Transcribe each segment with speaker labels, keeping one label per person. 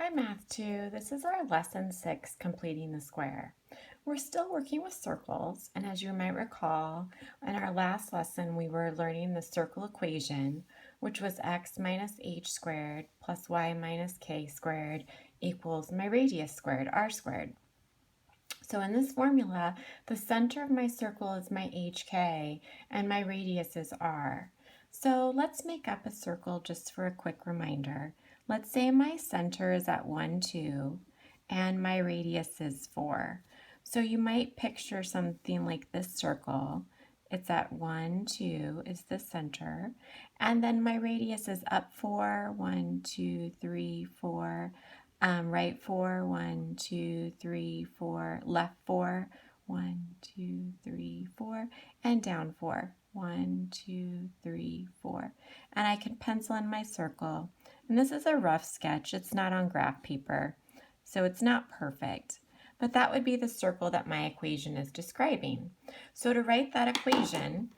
Speaker 1: Hi Math 2, this is our lesson 6, completing the square. We're still working with circles, and as you might recall, in our last lesson we were learning the circle equation, which was x minus h squared plus y minus k squared equals my radius squared, r squared. So in this formula, the center of my circle is my hk and my radius is r. So let's make up a circle just for a quick reminder. Let's say my center is at 1, 2, and my radius is 4. So you might picture something like this circle. It's at 1, 2 is the center, and then my radius is up 4, 1, 2, 3, 4, right 4, 1, 2, 3, 4, left 4, 1, 2, 3, 4, and down 4, 1, 2, 3, 4. And I can pencil in my circle. And this is a rough sketch. It's not on graph paper, so it's not perfect. But that would be the circle that my equation is describing. So to write that equation,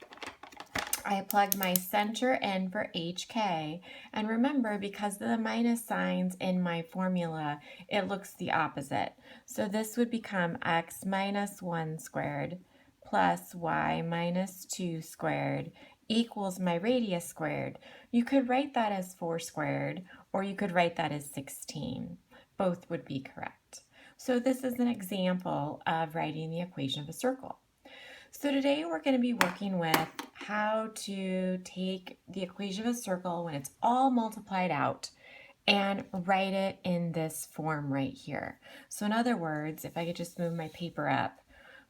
Speaker 1: I plugged my center in for HK, and remember, because of the minus signs in my formula, it looks the opposite. So this would become x minus 1 squared plus y minus 2 squared equals my radius squared. You could write that as 4 squared, or you could write that as 16. Both would be correct. So this is an example of writing the equation of a circle. So today we're going to be working with how to take the equation of a circle when it's all multiplied out and write it in this form right here. So in other words, if I could just move my paper up,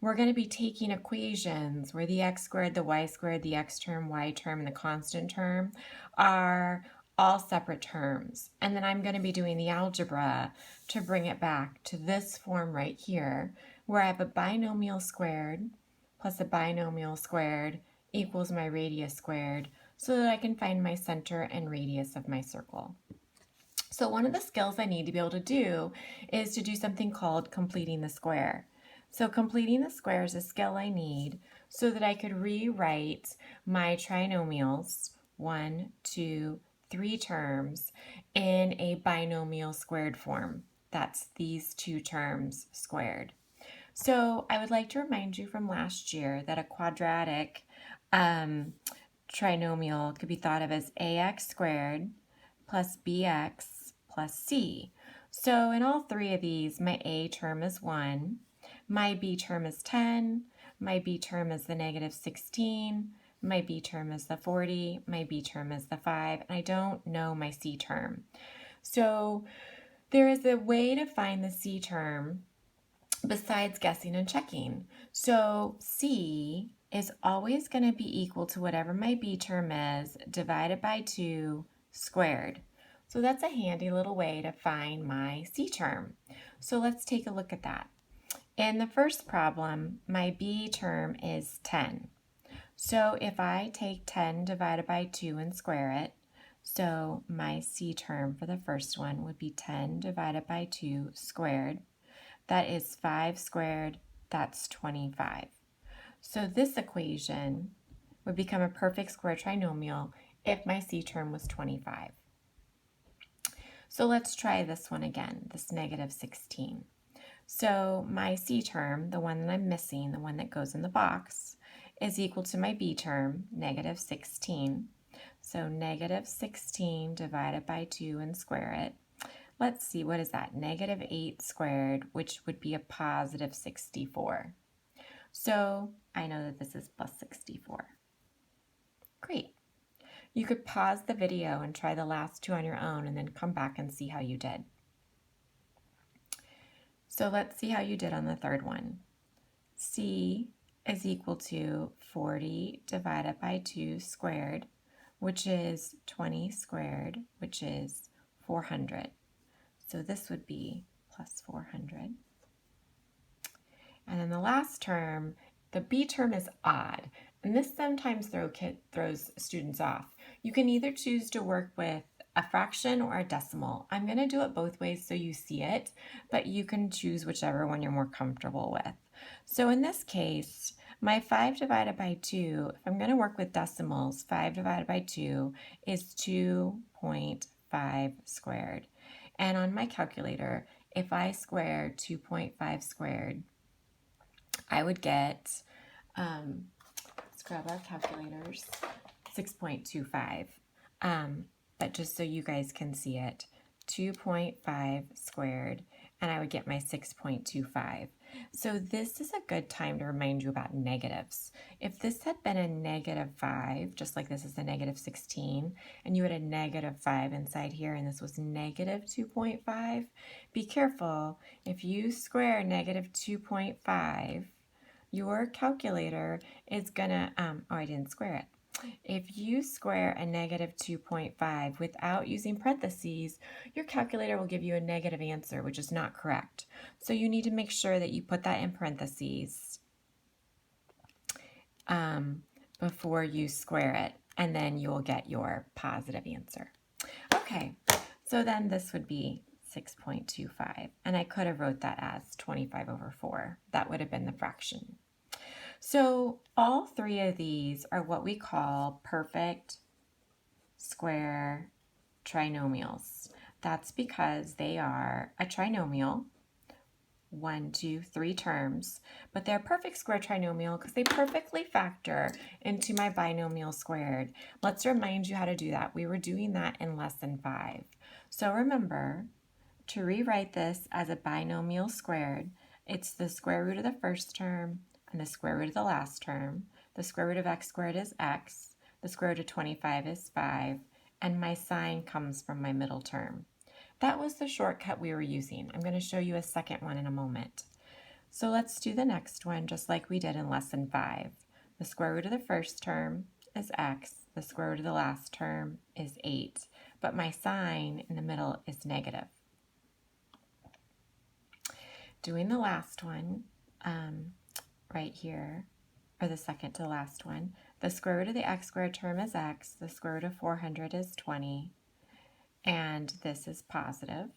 Speaker 1: we're going to be taking equations where the x squared, the y squared, the x term, y term, and the constant term are all separate terms. And then I'm going to be doing the algebra to bring it back to this form right here, where I have a binomial squared plus a binomial squared equals my radius squared, so that I can find my center and radius of my circle. So one of the skills I need to be able to do is to do something called completing the square. So completing the square is a skill I need so that I could rewrite my trinomials, 1, 2, 3 terms, in a binomial squared form. That's these two terms squared. So I would like to remind you from last year that a quadratic trinomial could be thought of as ax squared plus bx plus c. So in all three of these, my a term is 1, my b term is 10, my b term is the negative 16, my b term is the 40, my b term is the 5, and I don't know my c term. So there is a way to find the c term besides guessing and checking. So C is always going to be equal to whatever my B term is divided by 2 squared. So that's a handy little way to find my C term. So let's take a look at that. In the first problem, my B term is 10. So if I take 10 divided by 2 and square it, so my C term for the first one would be 10 divided by 2 squared. That is 5 squared, that's 25. So this equation would become a perfect square trinomial if my C term was 25. So let's try this one again, this negative 16. So my C term, the one that I'm missing, the one that goes in the box, is equal to my B term, negative 16. So negative 16 divided by 2 and square it. Let's see, what is that? Negative 8 squared, which would be a positive 64. So I know that this is plus 64. Great. You could pause the video and try the last two on your own and then come back and see how you did. So let's see how you did on the third one. C is equal to 40 divided by 2 squared, which is 20 squared, which is 400. So this would be plus 400. And then the last term, the B term is odd. And this sometimes throws students off. You can either choose to work with a fraction or a decimal. I'm going to do it both ways so you see it, but you can choose whichever one you're more comfortable with. So in this case, my 5 divided by 2, if I'm going to work with decimals, 5 divided by 2 is 2.5 squared. And on my calculator, if I square 2.5 squared, I would get, let's grab our calculators, 6.25. But just so you guys can see it, 2.5 squared, and I would get my 6.25. So this is a good time to remind you about negatives. If this had been a -5, just like this is a -16, and you had a -5 inside here, and this was -2.5, be careful. If you square -2.5, your calculator is gonna, oh, I didn't square it. If you square a -2.5 without using parentheses, your calculator will give you a negative answer, which is not correct. So you need to make sure that you put that in parentheses before you square it, and then you will get your positive answer. Okay, so then this would be 6.25, and I could have wrote that as 25/4. That would have been the fraction. So all three of these are what we call perfect square trinomials. That's because they are a trinomial, 1, 2, 3 terms, but they're a perfect square trinomial because they perfectly factor into my binomial squared. Let's remind you how to do that. We were doing that in lesson 5. So remember to rewrite this as a binomial squared. It's the square root of the first term and the square root of the last term. The square root of x squared is x. The square root of 25 is 5. And my sign comes from my middle term. That was the shortcut we were using. I'm going to show you a second one in a moment. So let's do the next one just like we did in lesson 5. The square root of the first term is x. The square root of the last term is 8. But my sign in the middle is negative. Doing the last one right here, or the second to the last one, the square root of the x squared term is x, the square root of 400 is 20, and this is positive.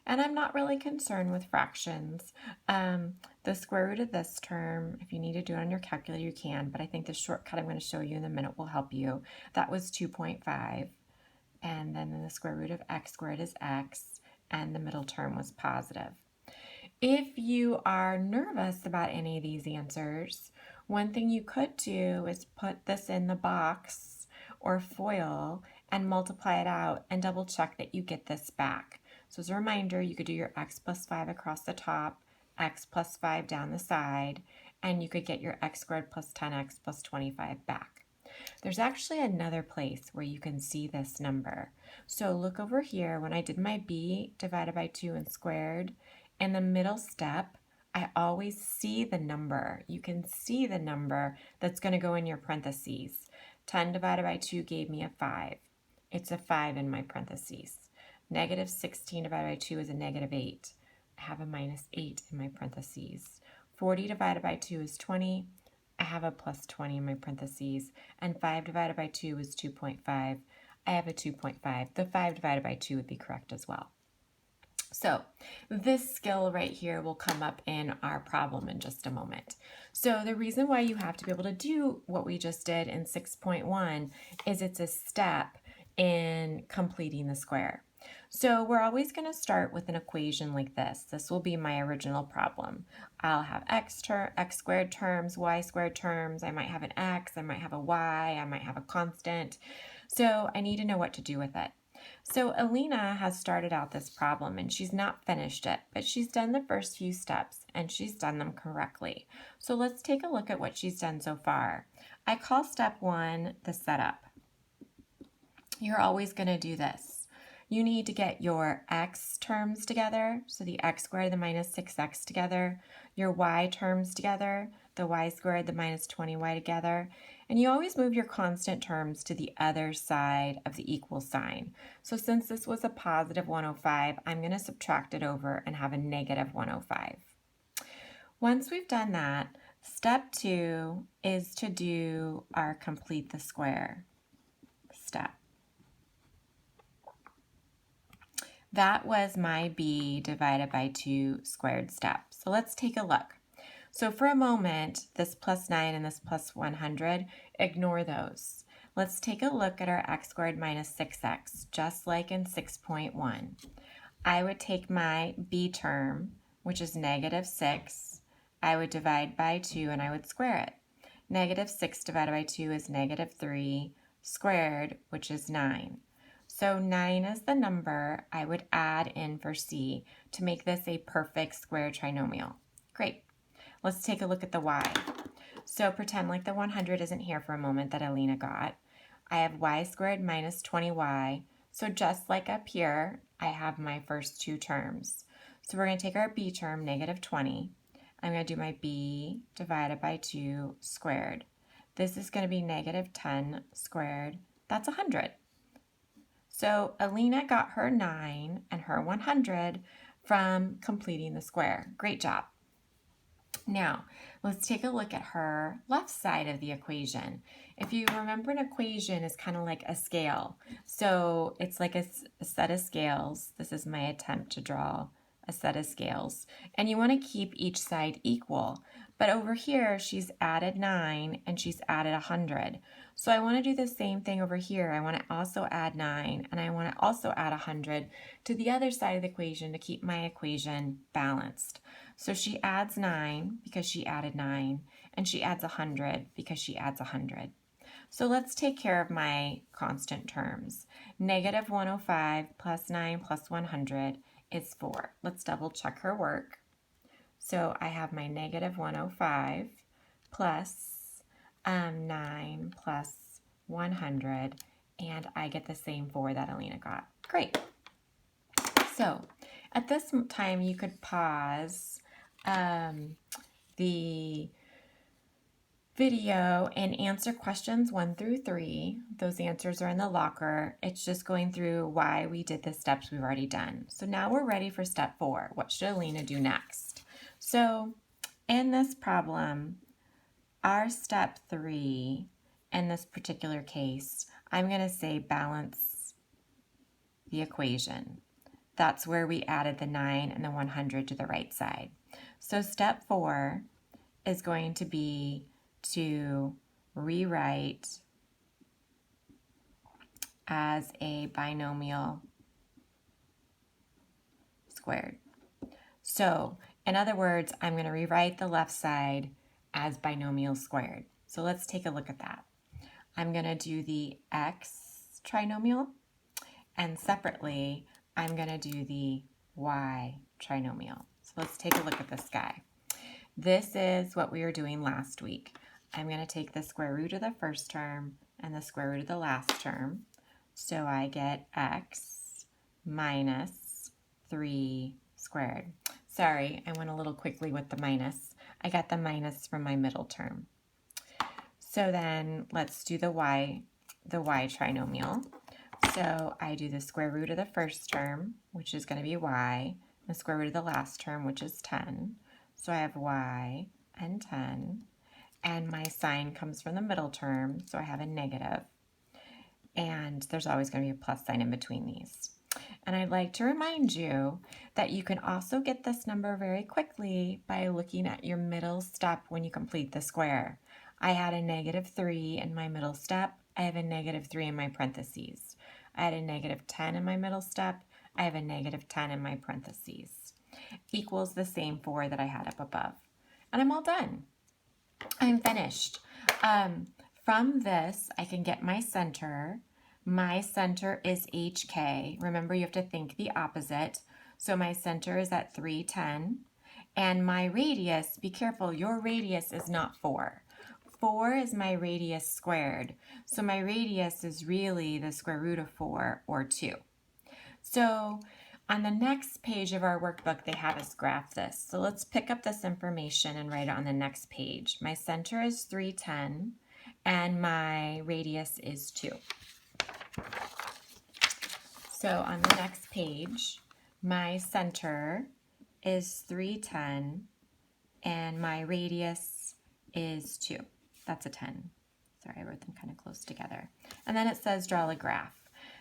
Speaker 1: And I'm not really concerned with fractions. The square root of this term, if you need to do it on your calculator, you can, but I think the shortcut I'm going to show you in a minute will help you. That was 2.5, and then the square root of x squared is x, and the middle term was positive. If you are nervous about any of these answers, one thing you could do is put this in the box or foil and multiply it out and double check that you get this back. So as a reminder, you could do your x plus 5 across the top, x plus 5 down the side, and you could get your x squared plus 10x plus 25 back. There's actually another place where you can see this number. So look over here. When I did my b divided by 2 and squared, in the middle step, I always see the number. You can see the number that's going to go in your parentheses. 10 divided by 2 gave me a 5. It's a 5 in my parentheses. -16 divided by 2 is a -8. I have a -8 in my parentheses. 40 divided by 2 is 20. I have a plus 20 in my parentheses. And 5 divided by 2 is 2.5. I have a 2.5. The 5 divided by 2 would be correct as well. So this skill right here will come up in our problem in just a moment. So the reason why you have to be able to do what we just did in 6.1 is it's a step in completing the square. So we're always going to start with an equation like this. This will be my original problem. I'll have x squared terms, y squared terms. I might have an x, I might have a y, I might have a constant. So I need to know what to do with it. So Alina has started out this problem and she's not finished it, but she's done the first few steps and she's done them correctly. So let's take a look at what she's done so far. I call step 1 the setup. You're always going to do this. You need to get your x terms together, so the x squared, the minus 6x together, your y terms together, the y squared, the minus 20y together, and you always move your constant terms to the other side of the equal sign. So since this was a positive 105, I'm going to subtract it over and have a negative 105. Once we've done that, step 2 is to do our complete the square step. That was my b divided by 2 squared step. So let's take a look. So for a moment, this plus 9 and this plus 100, ignore those. Let's take a look at our x squared minus 6x, just like in 6.1. I would take my b term, which is negative 6. I would divide by 2 and I would square it. Negative 6 divided by 2 is negative 3 squared, which is 9. So 9 is the number I would add in for C to make this a perfect square trinomial. Great. Let's take a look at the y. So pretend like the 100 isn't here for a moment that Alina got. I have y squared minus 20y. So just like up here, I have my first two terms. So we're going to take our b term, negative 20. I'm going to do my b divided by 2 squared. This is going to be negative 10 squared. That's 100. So Alina got her 9 and her 100 from completing the square. Great job. Now, let's take a look at her left side of the equation. If you remember, an equation is kind of like a scale. So it's like a set of scales. This is my attempt to draw a set of scales. And you want to keep each side equal. But over here, she's added 9 and she's added 100. So I want to do the same thing over here. I want to also add 9 and I want to also add 100 to the other side of the equation to keep my equation balanced. So she adds 9 because she added 9, and she adds 100 because she adds 100. So let's take care of my constant terms. Negative 105 plus 9 plus 100 is 4. Let's double check her work. So I have my negative 105 plus 9 plus 100, and I get the same 4 that Alina got. Great. So at this time, you could pause the video and answer questions 1 through 3. Those answers are in the locker. It's just going through why we did the steps we've already done. So now we're ready for step 4. What should Alina do next? So in this problem, our step 3, in this particular case, I'm going to say balance the equation. That's where we added the 9 and the 100 to the right side. So step 4 is going to be to rewrite as a binomial squared. So in other words, I'm going to rewrite the left side as binomial squared. So let's take a look at that. I'm going to do the x trinomial, and separately, I'm going to do the y trinomial. So let's take a look at this guy. This is what we were doing last week. I'm going to take the square root of the first term and the square root of the last term. So I get x minus 3 squared. Sorry, I went a little quickly with the minus. I got the minus from my middle term. So then let's do the y trinomial. So I do the square root of the first term, which is going to be y, and the square root of the last term, which is 10. So I have y and 10, and my sign comes from the middle term, so I have a negative, and there's always going to be a plus sign in between these. And I'd like to remind you that you can also get this number very quickly by looking at your middle step when you complete the square. I had a negative 3 in my middle step. I have a negative 3 in my parentheses. I had a negative 10 in my middle step. I have a negative 10 in my parentheses. Equals the same 4 that I had up above. And I'm all done. I'm finished. From this, I can get my center. My center is HK. Remember, you have to think the opposite. So my center is at 310. And my radius, be careful, your radius is not 4. 4 is my radius squared. So my radius is really the square root of 4, or 2. So on the next page of our workbook, they have us graph this. So let's pick up this information and write it on the next page. My center is 310, and my radius is 2. So on the next page, my center is 310, and my radius is 2. That's a 10. Sorry, I wrote them kind of close together. And then it says draw a graph.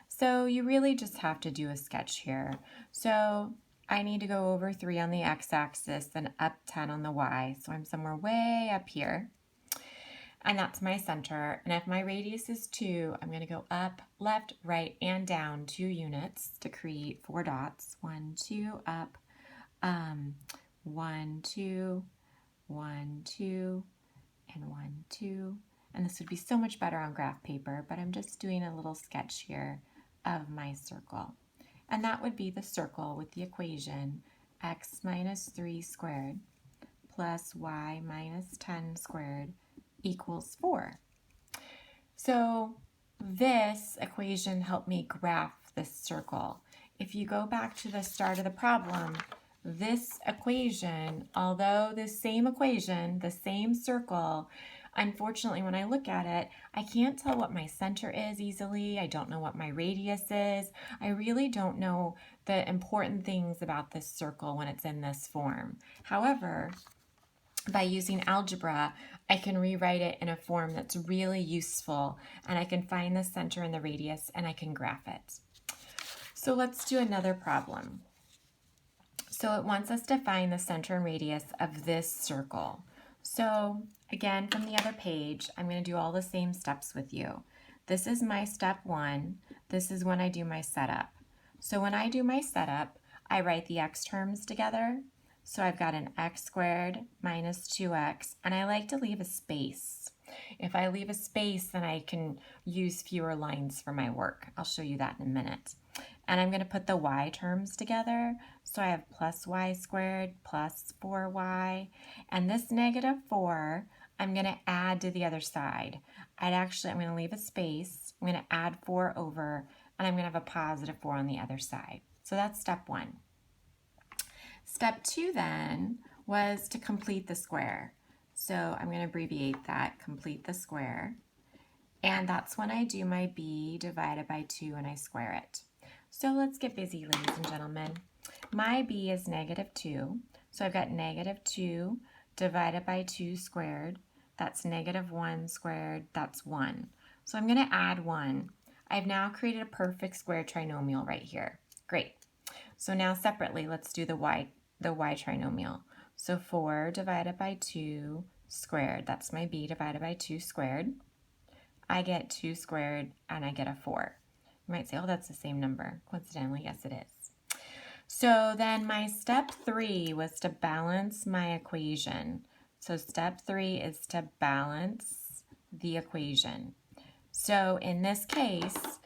Speaker 1: So you really just have to do a sketch here. So I need to go over 3 on the x-axis and up 10 on the y. So I'm somewhere way up here. and that's my center. And if my radius is 2, I'm going to go up, left, right, and down 2 units to create 4 dots. 1, 2, up, 1, 2, 1, 2, and 1, 2. And this would be so much better on graph paper, but I'm just doing a little sketch here of my circle. And that would be the circle with the equation x minus 3 squared plus y minus 10 squared equals 4. So this equation helped me graph this circle. If you go back to the start of the problem, this equation, although the same equation, the same circle, unfortunately when I look at it, I can't tell what my center is easily. I don't know what my radius is. I really don't know the important things about this circle when it's in this form. However, by using algebra, I can rewrite it in a form that's really useful, and I can find the center and the radius, and I can graph it. So let's do another problem. So it wants us to find the center and radius of this circle. So again, from the other page, I'm going to do all the same steps with you. This is my step 1. This is when I do my setup. So when I do my setup, I write the x terms together. So I've got an x squared minus 2x, and I like to leave a space. If I leave a space, then I can use fewer lines for my work. I'll show you that in a minute. And I'm going to put the y terms together. So I have plus y squared plus 4y. And this negative 4, I'm going to add to the other side. I'm going to leave a space. I'm going to add 4 over, and I'm going to have a positive 4 on the other side. So that's step 1. Step 2 then was to complete the square. So I'm going to abbreviate that, complete the square. And that's when I do my b divided by 2 and I square it. So let's get busy, ladies and gentlemen. My b is negative 2. So I've got negative 2 divided by 2 squared. That's negative 1 squared. That's 1. So I'm going to add 1. I've now created a perfect square trinomial right here. Great. So now separately, let's do the y trinomial. So 4 divided by 2 squared. That's my b divided by 2 squared. I get 2 squared and I get a 4. You might say, oh, that's the same number. Coincidentally, yes, it is. So then my step 3 was to balance my equation. So step 3 is to balance the equation. So in this case,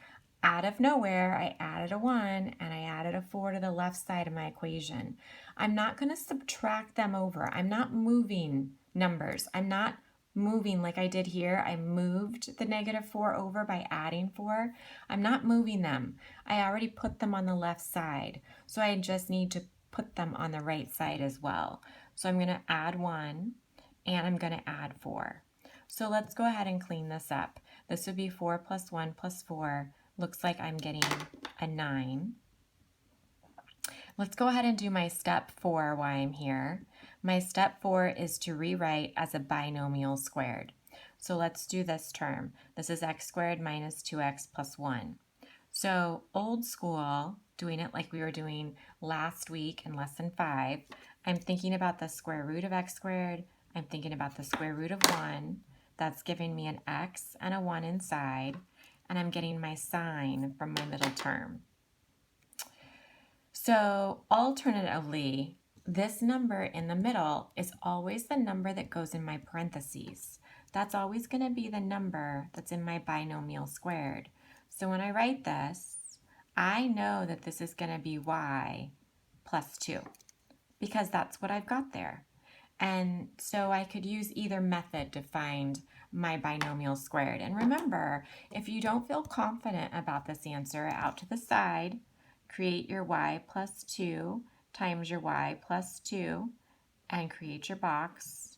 Speaker 1: out of nowhere, I added a 1 and I added a 4 to the left side of my equation. I'm not going to subtract them over. I'm not moving numbers. I'm not moving like I did here. I moved the negative 4 over by adding 4. I'm not moving them. I already put them on the left side. So I just need to put them on the right side as well. So I'm going to add 1 and I'm going to add 4. So let's go ahead and clean this up. This would be 4 plus 1 plus 4. Looks like I'm getting a 9. Let's go ahead and do my step 4 while I'm here. My step 4 is to rewrite as a binomial squared. So let's do this term. This is x squared minus 2x plus 1. So old school, doing it like we were doing last week in lesson 5, I'm thinking about the square root of x squared. I'm thinking about the square root of 1. That's giving me an x and a 1 inside. And I'm getting my sign from my middle term. So alternatively, this number in the middle is always the number that goes in my parentheses. That's always going to be the number that's in my binomial squared. So when I write this, I know that this is going to be y plus 2 because that's what I've got there. And so I could use either method to find my binomial squared. And remember, if you don't feel confident about this answer, out to the side, create your y plus 2 times your y plus 2 and create your box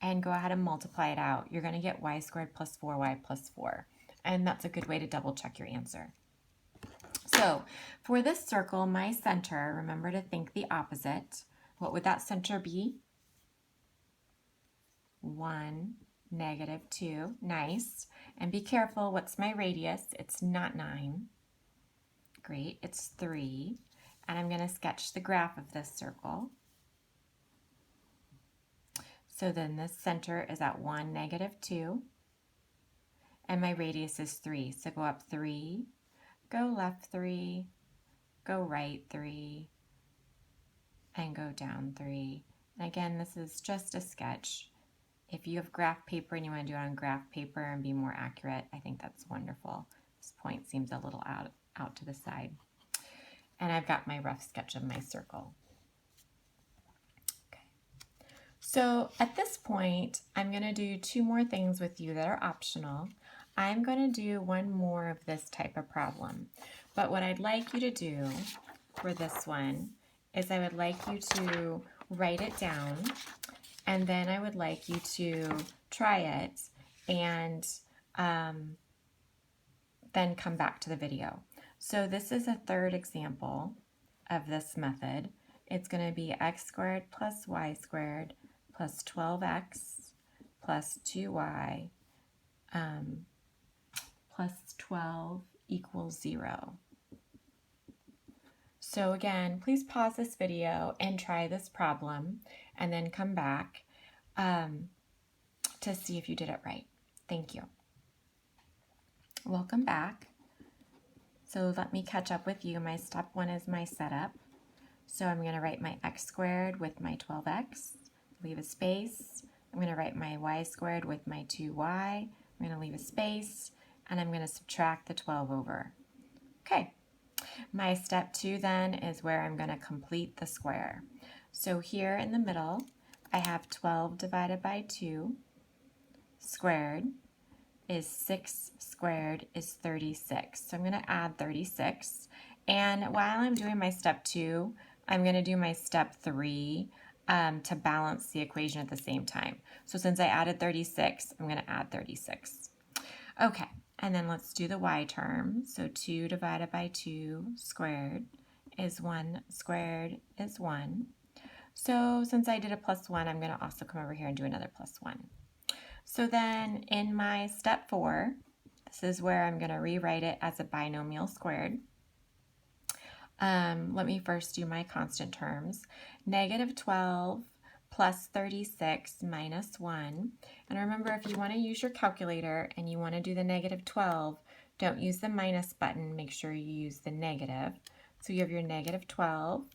Speaker 1: and go ahead and multiply it out. You're going to get y squared plus 4y plus 4. And that's a good way to double check your answer. So for this circle, my center, remember to think the opposite. What would that center be? 1, negative 2. Nice. And be careful, what's my radius? It's not 9. Great, it's 3. And I'm going to sketch the graph of this circle. So then this center is at 1, negative 2. and my radius is 3. So go up 3, go left 3, go right 3, and go down 3. And again, this is just a sketch. If you have graph paper and you want to do it on graph paper and be more accurate, I think that's wonderful. This point seems a little out to the side. And I've got my rough sketch of my circle. Okay. So at this point, I'm going to do 2 more things with you that are optional. I'm going to do one more of this type of problem. But what I'd like you to do for this one is I would like you to write it down, and then I would like you to try it and then come back to the video. So this is a third example of this method. It's going to be x squared plus y squared plus 12x plus 2y plus 12 equals 0. So again, please pause this video and try this problem and then come back to see if you did it right. Thank you. Welcome back. So let me catch up with you. My step 1 is my setup. So I'm going to write my x squared with my 12x, leave a space. I'm going to write my y squared with my 2y. I'm going to leave a space, and I'm going to subtract the 12 over. Okay. My step 2 then is where I'm going to complete the square. So here in the middle, I have 12 divided by 2 squared is 6 squared is 36. So I'm going to add 36. And while I'm doing my step 2, I'm going to do my step 3 to balance the equation at the same time. So since I added 36, I'm going to add 36. Okay. And then let's do the y term. So 2 divided by 2 squared is 1 squared is 1. So since I did a plus 1, I'm going to also come over here and do another plus 1. So then in my step 4, this is where I'm going to rewrite it as a binomial squared. Let me first do my constant terms. Negative 12 plus 36 minus 1. And remember, if you want to use your calculator and you want to do the negative 12, don't use the minus button. Make sure you use the negative. So you have your negative 12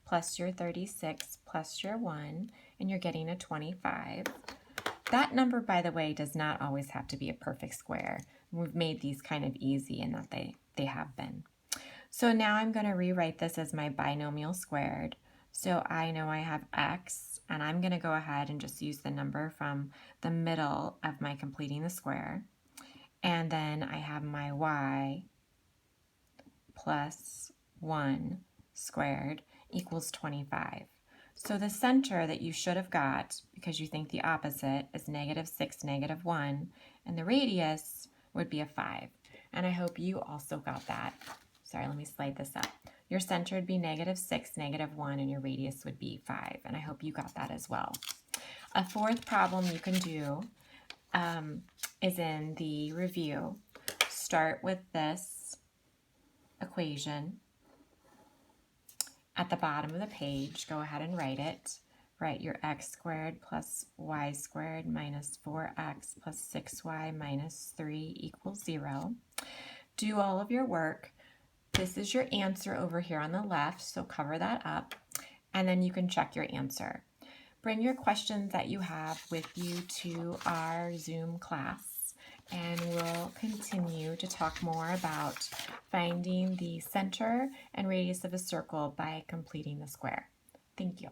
Speaker 1: plus your 36 plus your 1, and you're getting a 25. That number, by the way, does not always have to be a perfect square. We've made these kind of easy in that they have been. So now I'm going to rewrite this as my binomial squared. So I know I have x, and I'm going to go ahead and just use the number from the middle of my completing the square. And then I have my y plus 1 squared equals 25. So the center that you should have got, because you think the opposite, is negative 6, negative 1, and the radius would be a 5. And I hope you also got that. Sorry, let me slide this up. Your center would be negative 6, negative 1, and your radius would be 5. And I hope you got that as well. A fourth problem you can do is in the review. Start with this equation. At the bottom of the page, go ahead and write it. Write your x squared plus y squared minus 4x plus 6y minus 3 equals 0. Do all of your work. This is your answer over here on the left, so cover that up, and then you can check your answer. Bring your questions that you have with you to our Zoom class, and we'll continue to talk more about finding the center and radius of a circle by completing the square. Thank you.